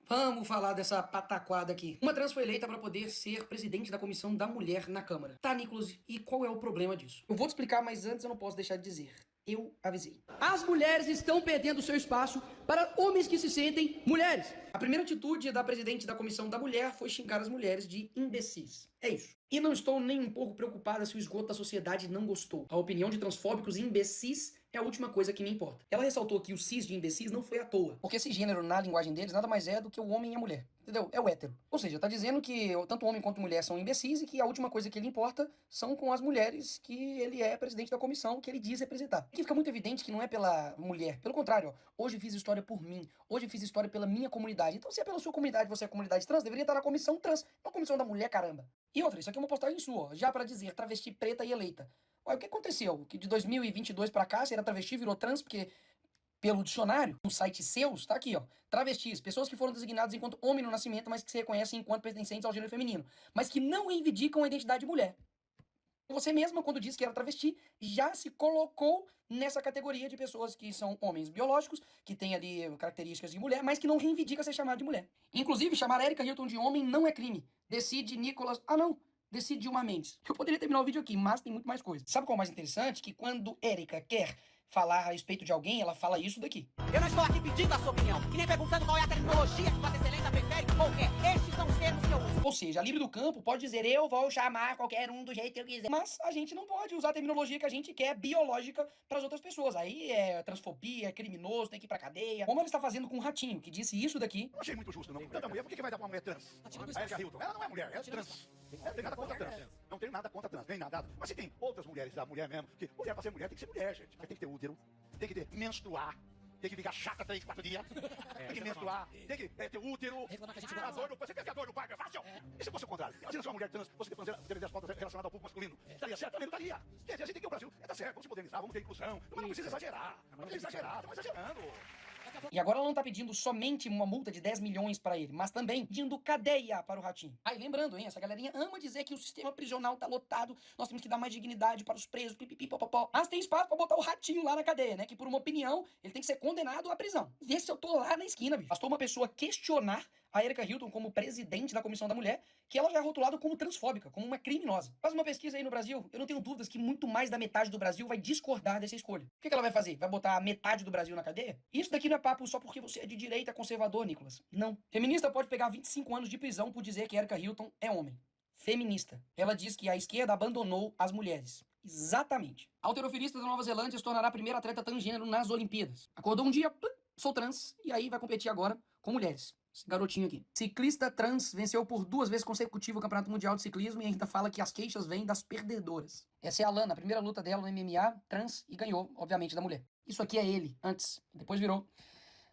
Vamos falar dessa pataquada aqui. Uma trans foi eleita para poder ser presidente da Comissão da Mulher na Câmara. Tá, Nicolas, e qual é o problema disso? Eu vou te explicar, mas antes eu não posso deixar de dizer. Eu avisei. As mulheres estão perdendo seu espaço para homens que se sentem mulheres. A primeira atitude da presidente da Comissão da Mulher foi xingar as mulheres de imbecis. É isso. E não estou nem um pouco preocupada se o esgoto da sociedade não gostou. A opinião de transfóbicos e imbecis é a última coisa que me importa. Ela ressaltou que o cis de imbecis não foi à toa, porque esse gênero, na linguagem deles, nada mais é do que o homem e a mulher. Entendeu? É o hétero. Ou seja, tá dizendo que tanto homem quanto mulher são imbecis e que a última coisa que ele importa são com as mulheres que ele é presidente da comissão, que ele diz representar. Aqui fica muito evidente que não é pela mulher. Pelo contrário, ó, hoje fiz história por mim. Hoje fiz história pela minha comunidade. Então, se é pela sua comunidade, você é comunidade trans, deveria estar na comissão trans, não na comissão da mulher, caramba. E outra, isso aqui é uma postagem sua, ó, já pra dizer travesti preta e eleita. Olha, o que aconteceu? Que de 2022 pra cá, você era travesti, virou trans, porque pelo dicionário, no site seus, tá aqui, ó. Travestis, pessoas que foram designadas enquanto homem no nascimento, mas que se reconhecem enquanto pertencentes ao gênero feminino, mas que não reivindicam a identidade de mulher. Você mesma, quando disse que era travesti, já se colocou nessa categoria de pessoas que são homens biológicos, que têm ali características de mulher, mas que não reivindica ser chamado de mulher. Inclusive, chamar Erika Hilton de homem não é crime. Decide Nicolas... Ah, não. Decide Dilma Mendes. Eu poderia terminar o vídeo aqui, mas tem muito mais coisa. Sabe qual é o mais interessante? Que quando Erika quer falar a respeito de alguém, ela fala isso daqui. Eu não estou aqui pedindo a sua opinião, e nem perguntando qual é a terminologia que Vossa Excelência prefere ou quer. Estes são os termos que eu uso. Ou seja, a livre do campo pode dizer eu vou chamar qualquer um do jeito que eu quiser. Mas a gente não pode usar a terminologia que a gente quer biológica para as outras pessoas. Aí é transfobia, é criminoso, tem que ir pra cadeia. Como ela está fazendo com o Ratinho, que disse isso daqui. Não achei muito justo, não. Tanta mulher, por que vai dar pra uma mulher trans? A Erika Hilton. Ela não é mulher, ela é trans. Não tem nada contra trans. Não tenho nada contra trans, nem nada. Mas se tem outras mulheres da mulher mesmo, que mulher pra ser mulher tem que ser mulher, gente. Tem que ter útero, tem que ter menstruar. Tem que ficar chata 3, 4 dias. Tem que menstruar. Tem que ter útero. A dor você pensa que a dor do parto é fácil? E se fosse o contrário? Imagina se uma mulher trans fosse ter as pautas relacionadas ao público masculino. Estaria certo? Também não estaria. Quer dizer, a gente tem que ir ao Brasil. Tá certo, vamos se modernizar, vamos ter inclusão. Mas não precisa exagerar. Não precisa exagerar, estamos exagerando. E agora ela não tá pedindo somente uma multa de 10 milhões pra ele, mas também pedindo cadeia para o Ratinho. Aí lembrando, hein, essa galerinha ama dizer que o sistema prisional tá lotado, nós temos que dar mais dignidade para os presos, pipipi, popopó. Mas tem espaço pra botar o Ratinho lá na cadeia, né, que por uma opinião, ele tem que ser condenado à prisão. Vê se eu tô lá na esquina, bicho. Bastou uma pessoa questionar a Erika Hilton como presidente da Comissão da Mulher, que ela já é rotulada como transfóbica, como uma criminosa. Faz uma pesquisa aí no Brasil, eu não tenho dúvidas que muito mais da metade do Brasil vai discordar dessa escolha. O que ela vai fazer? Vai botar a metade do Brasil na cadeia? Isso daqui não é papo só porque você é de direita conservador, Nicolas. Não. Feminista pode pegar 25 anos de prisão por dizer que Erika Hilton é homem. Feminista. Ela diz que a esquerda abandonou as mulheres. Exatamente. A halterofilista da Nova Zelândia se tornará a primeira atleta transgênero nas Olimpíadas. Acordou um dia, sou trans, e aí vai competir agora com mulheres. Esse garotinho aqui. Ciclista trans venceu por 2 vezes consecutivas o Campeonato Mundial de Ciclismo e ainda fala que as queixas vêm das perdedoras. Essa é a Lana, a primeira luta dela no MMA, trans, e ganhou, obviamente, da mulher. Isso aqui é ele, antes. Depois virou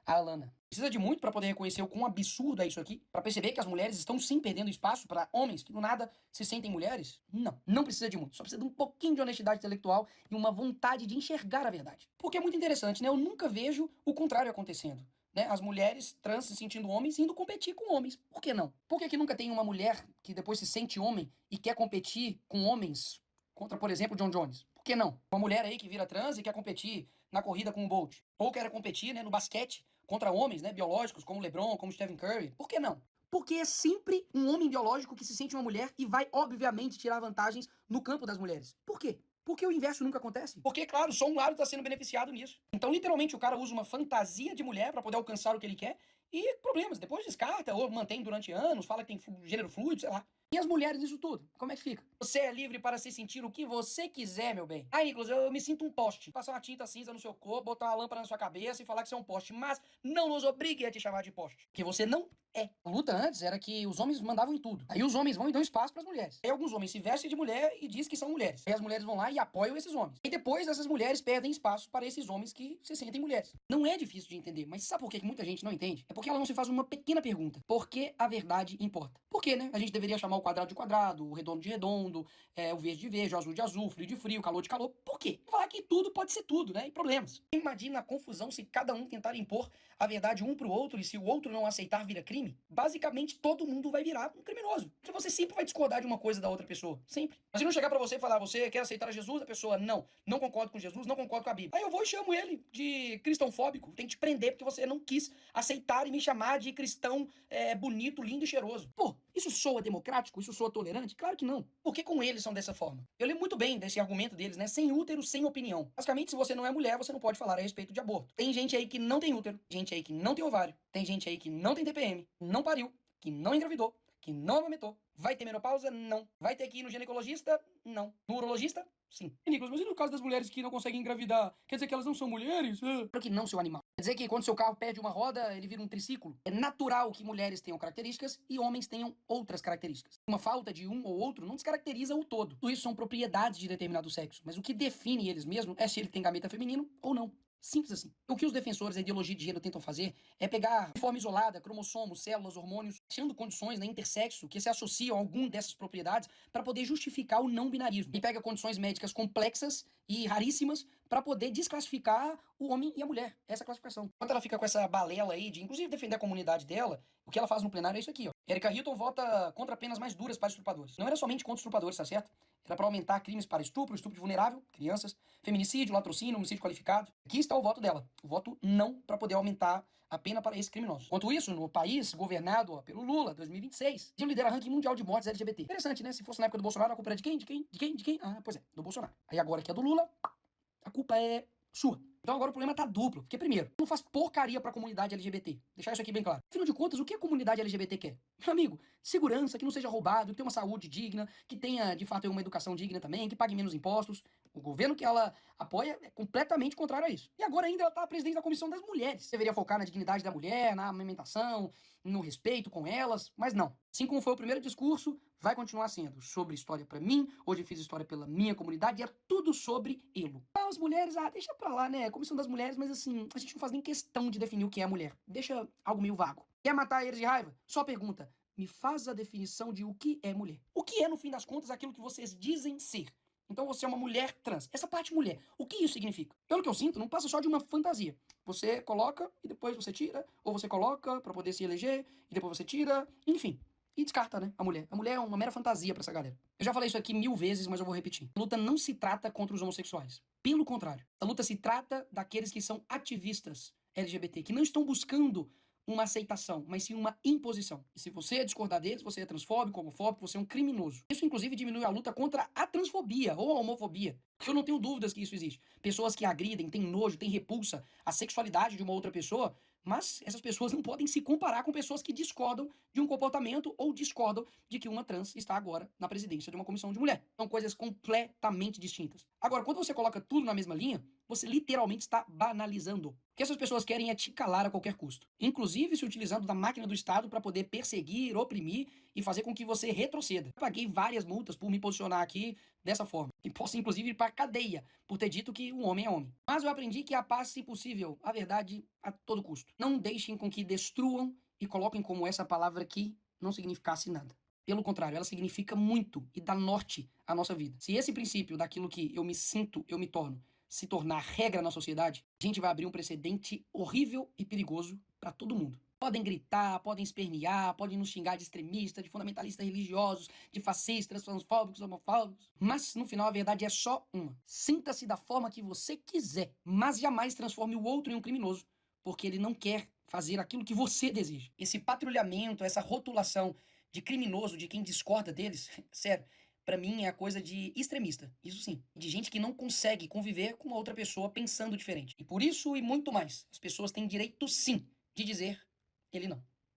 a Alana. Precisa de muito pra poder reconhecer o quão absurdo é isso aqui? Pra perceber que as mulheres estão sim perdendo espaço pra homens que do nada se sentem mulheres? Não, não precisa de muito. Só precisa de um pouquinho de honestidade intelectual e uma vontade de enxergar a verdade. Porque é muito interessante, né? Eu nunca vejo o contrário acontecendo. Né? As mulheres trans se sentindo homens indo competir com homens. Por que não? Por que nunca tem uma mulher que depois se sente homem e quer competir com homens contra, por exemplo, John Jones? Por que não? Uma mulher aí que vira trans e quer competir na corrida com o Bolt. Ou quer competir, né, no basquete contra homens, né, biológicos, como LeBron, como Stephen Curry. Por que não? Porque é sempre um homem biológico que se sente uma mulher e vai, obviamente, tirar vantagens no campo das mulheres. Por quê? Porque o inverso nunca acontece. Porque, claro, só um lado está sendo beneficiado nisso. Então, literalmente, o cara usa uma fantasia de mulher para poder alcançar o que ele quer e problemas. Depois descarta ou mantém durante anos, fala que tem gênero fluido, sei lá. E as mulheres nisso tudo? Como é que fica? Você é livre para se sentir o que você quiser, meu bem. Aí, Nicolas, eu me sinto um poste. Passar uma tinta cinza no seu corpo, botar uma lâmpada na sua cabeça e falar que você é um poste. Mas não nos obrigue a te chamar de poste. Porque você não é. A luta antes era que os homens mandavam em tudo. Aí os homens vão e dão espaço para as mulheres. Aí alguns homens se vestem de mulher e dizem que são mulheres. Aí as mulheres vão lá e apoiam esses homens. E depois essas mulheres perdem espaço para esses homens que se sentem mulheres. Não é difícil de entender, mas sabe por que muita gente não entende? É porque ela não se faz uma pequena pergunta. Por que a verdade importa? Por que, né? A gente deveria chamar o o quadrado de quadrado, o redondo de redondo, o verde de verde, o azul de azul, frio de frio, calor de calor. Por quê? Falar que tudo pode ser tudo, né? E problemas. Imagina a confusão se cada um tentar impor a verdade um pro outro e se o outro não aceitar vira crime. Basicamente, todo mundo vai virar um criminoso. Porque você sempre vai discordar de uma coisa da outra pessoa. Sempre. Mas se não chegar pra você e falar, você quer aceitar Jesus? A pessoa, não concordo com Jesus, não concordo com a Bíblia. Aí eu vou e chamo ele de cristãofóbico. Tem que te prender porque você não quis aceitar e me chamar de cristão bonito, lindo e cheiroso. Pô, isso soa democrático? Isso soa tolerante? Claro que não. Por que com eles são dessa forma? Eu lembro muito bem desse argumento deles, né? Sem útero, sem opinião. Basicamente, se você não é mulher, você não pode falar a respeito de aborto. Tem gente aí que não tem útero, gente aí que não tem ovário, tem gente aí que não tem TPM, não pariu, que não engravidou, que não amamentou. Vai ter menopausa? Não. Vai ter que ir no ginecologista? Não. No urologista? Sim. Nicolas, mas e no caso das mulheres que não conseguem engravidar? Quer dizer que elas não são mulheres? Claro que não, seu animal. Quer dizer que quando seu carro perde uma roda, ele vira um triciclo? É natural que mulheres tenham características e homens tenham outras características. Uma falta de um ou outro não descaracteriza o todo. Tudo isso são propriedades de determinado sexo, mas o que define eles mesmos é se ele tem gameta feminino ou não. Simples assim. O que os defensores da ideologia de gênero tentam fazer é pegar de forma isolada cromossomos, células, hormônios, sendo condições, né, intersexo que se associam a algum dessas propriedades para poder justificar o não binarismo. E pega condições médicas complexas e raríssimas para poder desclassificar o homem e a mulher. Essa classificação. Quando ela fica com essa balela aí de, inclusive, defender a comunidade dela, o que ela faz no plenário é isso aqui, ó. Erika Hilton vota contra penas mais duras para estupradores. Não era somente contra estupradores, tá certo? Era para aumentar crimes para estupro, estupro de vulnerável, crianças, feminicídio, latrocínio, homicídio qualificado. Aqui está o voto dela. O voto não para poder aumentar a pena para esses criminosos. Enquanto isso, no país governado pelo Lula, 2026, que lidera ranking mundial de mortes LGBT. Interessante, né? Se fosse na época do Bolsonaro, a culpa era de quem? De quem? De quem? De quem? Ah, pois é, do Bolsonaro. Aí agora que é do Lula, a culpa é sua. Então agora o problema tá duplo. Porque, primeiro, não faz porcaria pra comunidade LGBT. Deixar isso aqui bem claro. Afinal de contas, o que a comunidade LGBT quer? Meu amigo, segurança, que não seja roubado, que tenha uma saúde digna, que tenha, de fato, uma educação digna também, que pague menos impostos. O governo que ela apoia é completamente contrário a isso. E agora ainda ela tá presidente da Comissão das Mulheres. Deveria focar na dignidade da mulher, na amamentação, no respeito com elas, mas não. Assim como foi o primeiro discurso, vai continuar sendo sobre história pra mim, hoje eu fiz história pela minha comunidade, e é tudo sobre elo. As mulheres, deixa pra lá, né, Comissão das Mulheres, mas assim, a gente não faz nem questão de definir o que é mulher. Deixa algo meio vago. Quer matar eles de raiva? Só pergunta, me faz a definição de o que é mulher. O que é, no fim das contas, aquilo que vocês dizem ser? Então você é uma mulher trans. Essa parte mulher, o que isso significa? Pelo que eu sinto, não passa só de uma fantasia. Você coloca e depois você tira, ou você coloca pra poder se eleger e depois você tira, enfim. E descarta, né, a mulher. A mulher é uma mera fantasia pra essa galera. Eu já falei isso aqui 1000 vezes, mas eu vou repetir. A luta não se trata contra os homossexuais. Pelo contrário. A luta se trata daqueles que são ativistas LGBT, que não estão buscando uma aceitação, mas sim uma imposição. E se você discordar deles, você é transfóbico, homofóbico, você é um criminoso. Isso, inclusive, diminui a luta contra a transfobia ou a homofobia. Porque eu não tenho dúvidas que isso existe. Pessoas que agridem, têm nojo, têm repulsa à sexualidade de uma outra pessoa, mas essas pessoas não podem se comparar com pessoas que discordam de um comportamento ou discordam de que uma trans está agora na presidência de uma comissão de mulher. São coisas completamente distintas. Agora, quando você coloca tudo na mesma linha, você literalmente está banalizando. O que essas pessoas querem é te calar a qualquer custo. Inclusive se utilizando da máquina do Estado para poder perseguir, oprimir e fazer com que você retroceda. Eu paguei várias multas por me posicionar aqui dessa forma. E posso, inclusive, ir para cadeia por ter dito que um homem é homem. Mas eu aprendi que a paz, se possível, a verdade a todo custo. Não deixem com que destruam e coloquem como essa palavra aqui não significasse nada. Pelo contrário, ela significa muito e dá norte à nossa vida. Se esse princípio daquilo que eu me sinto, eu me torno, se tornar regra na sociedade, a gente vai abrir um precedente horrível e perigoso para todo mundo. Podem gritar, podem espernear, podem nos xingar de extremista, de fundamentalistas religiosos, de fascistas, transfóbicos, homofóbicos. Mas, no final, a verdade é só uma. Sinta-se da forma que você quiser, mas jamais transforme o outro em um criminoso, porque ele não quer fazer aquilo que você deseja. Esse patrulhamento, essa rotulação de criminoso, de quem discorda deles, sério, pra mim é a coisa de extremista, isso sim. De gente que não consegue conviver com uma outra pessoa pensando diferente. E por isso e muito mais, as pessoas têm direito sim de dizer ele não.